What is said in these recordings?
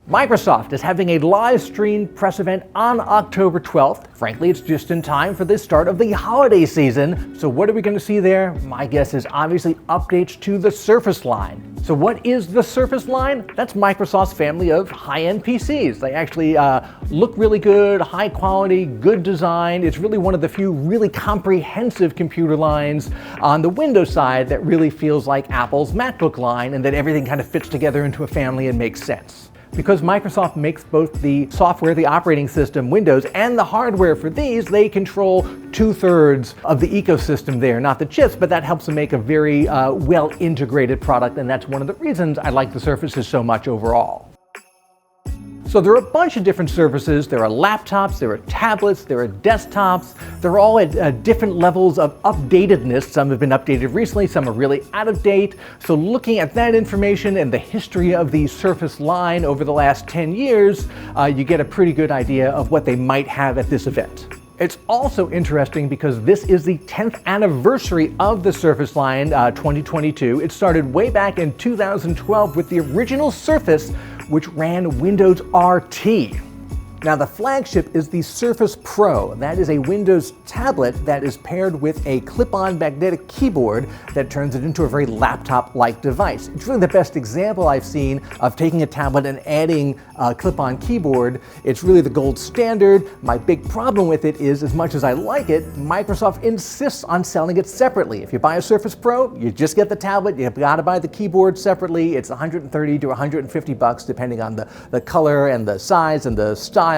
Microsoft is having a live stream press event on October 12th. Frankly, it's just in time for the start of the holiday season. So what are we going to see there? My guess is obviously updates to the Surface line. So what is the Surface line? That's Microsoft's family of high-end PCs. They actually look really good, high quality, good design. It's really one of the few really comprehensive computer lines on the Windows side that really feels like Apple's MacBook line, and that everything kind of fits together into a family and makes sense. Because Microsoft makes both the software, the operating system, Windows, and the hardware for these, they control 2/3 of the ecosystem there. Not the chips, but that helps them make a very well-integrated product, and that's one of the reasons I like the Surfaces so much overall. So there are a bunch of different Surfaces. There are laptops, there are tablets, there are desktops. They're all at different levels of updatedness. Some have been updated recently, some are really out of date. So looking at that information and the history of the Surface line over the last 10 years, you get a pretty good idea of what they might have at this event. It's also interesting because this is the 10th anniversary of the Surface line, 2022. It started way back in 2012 with the original Surface, which ran Windows RT. Now the flagship is the Surface Pro. That is a Windows tablet that is paired with a clip-on magnetic keyboard that turns it into a very laptop-like device. It's really the best example I've seen of taking a tablet and adding a clip-on keyboard. It's really the gold standard. My big problem with it is, as much as I like it, Microsoft insists on selling it separately. If you buy a Surface Pro, you just get the tablet. You've got to buy the keyboard separately. It's $130 to $150 depending on the color and the size and the style.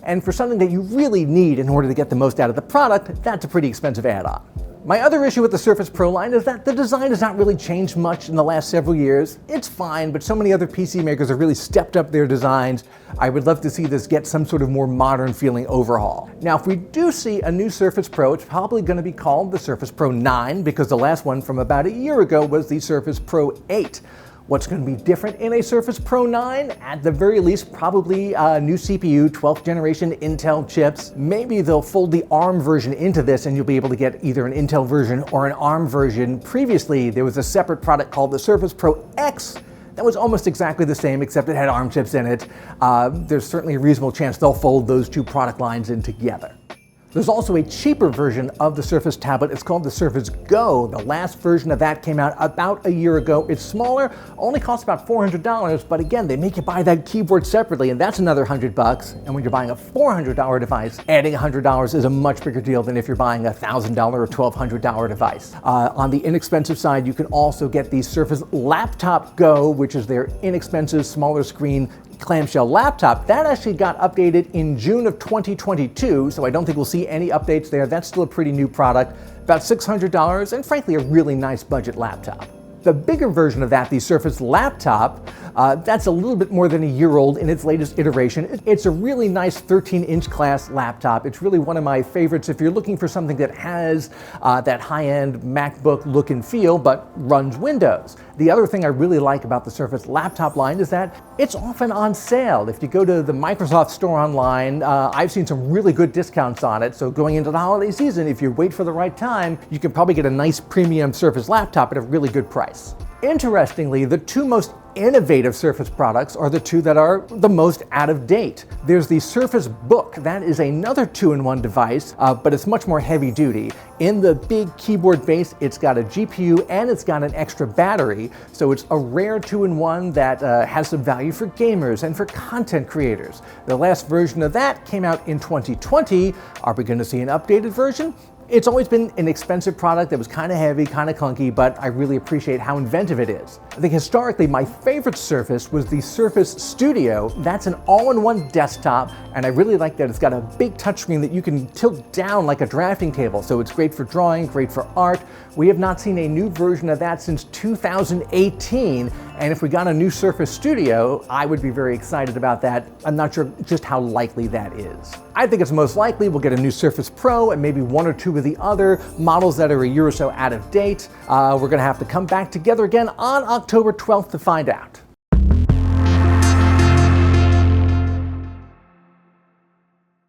And for something that you really need in order to get the most out of the product, that's a pretty expensive add-on. My other issue with the Surface Pro line is that the design has not really changed much in the last several years. It's fine, but so many other PC makers have really stepped up their designs. I would love to see this get some sort of more modern feeling overhaul. Now, if we do see a new Surface Pro, it's probably going to be called the Surface Pro 9, because the last one from about a year ago was the Surface Pro 8. What's going to be different in a Surface Pro 9? At the very least, probably a new CPU, 12th generation Intel chips. Maybe they'll fold the ARM version into this and you'll be able to get either an Intel version or an ARM version. Previously, there was a separate product called the Surface Pro X that was almost exactly the same, except it had ARM chips in it. There's certainly a reasonable chance they'll fold those two product lines in together. There's also a cheaper version of the Surface tablet. It's called the Surface Go. The last version of that came out about a year ago. It's smaller, only costs about $400, but again, they make you buy that keyboard separately, and that's another $100. And when you're buying a $400 device, adding $100 is a much bigger deal than if you're buying a $1,000 or $1,200 device. On the inexpensive side, you can also get the Surface Laptop Go, which is their inexpensive, smaller screen clamshell laptop. That actually got updated in June of 2022, so I don't think we'll see any updates there. That's still a pretty new product, about $600, and frankly a really nice budget laptop. The bigger version of that, the Surface Laptop, that's a little bit more than a year old in its latest iteration. It's a really nice 13-inch class laptop. It's really one of my favorites if you're looking for something that has that high-end MacBook look and feel, but runs Windows. The other thing I really like about the Surface Laptop line is that it's often on sale. If you go to the Microsoft store online, I've seen some really good discounts on it. So going into the holiday season, if you wait for the right time, you can probably get a nice premium Surface laptop at a really good price. Interestingly, the two most innovative Surface products are the two that are the most out of date. There's the Surface Book. That is another 2-in-1 device, but it's much more heavy duty. In the big keyboard base, it's got a GPU and it's got an extra battery, so it's a rare 2-in-1 that has some value for gamers and for content creators. The last version of that came out in 2020. Are we going to see an updated version? It's always been an expensive product that was kind of heavy, kind of clunky, but I really appreciate how inventive it is. I think historically my favorite Surface was the Surface Studio. That's an all-in-one desktop, and I really like that it's got a big touchscreen that you can tilt down like a drafting table, so it's great for drawing, great for art. We have not seen a new version of that since 2018, and if we got a new Surface Studio, I would be very excited about that. I'm not sure just how likely that is. I think it's most likely we'll get a new Surface Pro and maybe one or two of the other models that are a year or so out of date. We're going to have to come back together again on October 12th to find out.